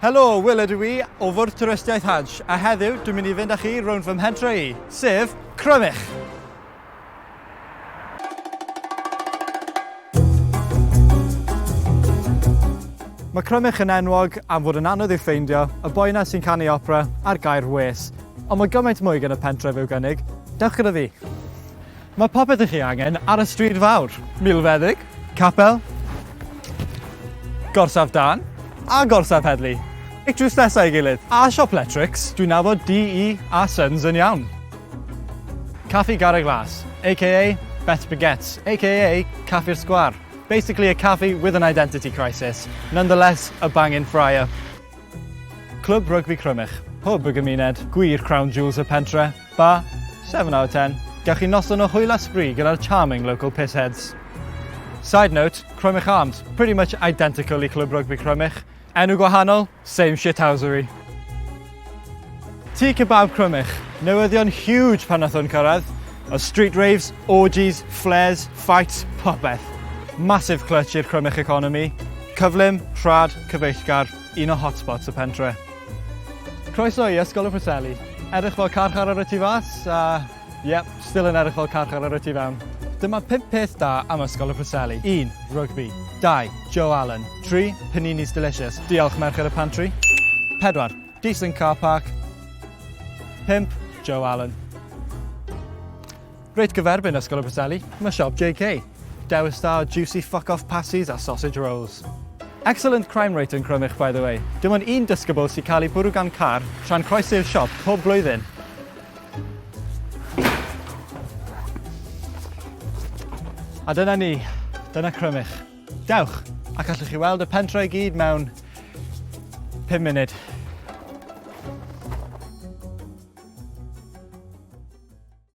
Helo, Will ydw i o Bwrdd Twristiaeth Hansh, a heddiw dwi'n mynd I fynd â chi rownd fy mhentre I, sef Crymych. Mae Crymych yn enwog am fod yn anodd i'w ffeindio, y boi 'na sy'n canu opera a'r gair wes. Ond mae gymaint mwy gan y pentref i'w gynnig. Dewch gyda fi. Mae popeth I chi angen ar y stryd fawr. Milfeddyg, capel, gorsaf dan a gorsaf heddlu. Eich drws nesaf I gilydd. A siop Letrics, dwi'n nabod DE a syns yn iawn. Caffi gar y glas, a.k.a. Beth a.k.a. Caffi'r Sgwar. Basically a cafe with an identity crisis, nonetheless a banging friar. Clwb rygbi Crymych, hwb y gymuned, gwir crown jewels y pentre, ba, 7 out of 10. Gawch chi noson o hwyl a sbri gyda'r charming local pissheads. Side note, Crymych Arms, pretty much identical I Clwb Rygbi Crymych. Enw gwahanol, same shithousery. Tŷ Kebab Crymych, newyddion huge pan nath hwn cyrraedd. O street raves, orgies, flares, fights, popeth. Massive clutch i'r Crymych economy. Cyflym, rhad, cyfeillgar, un o hotspots y pentre. Croeso I Ysgol y Preseli. Edrych fel carchar ar y tu fas, yep, still yn edrych fel carchar ar y tu fewn. Dyma 5 peth da am Ysgol y Preseli. 1. Rugby. 2. Joe Allen. 3. Paninis delicious. Diolch merched y pantry. 4. Decent car park. 5. Joe Allen. Reit gyferbyn Ysgol y Preseli. Mae siop JK. Dewis da o juicy fuck-off pasties a sausage rolls. Excellent crime rate yn Crymych, by the way. Dim ond un disgybl sy'n cael ei bwrw gan car tra'n croesi'r siop pob blwyddyn. A dyna ni, dyna Crymych. Dewch, ac allwch chi weld y pentre I gyd mewn 5 munud.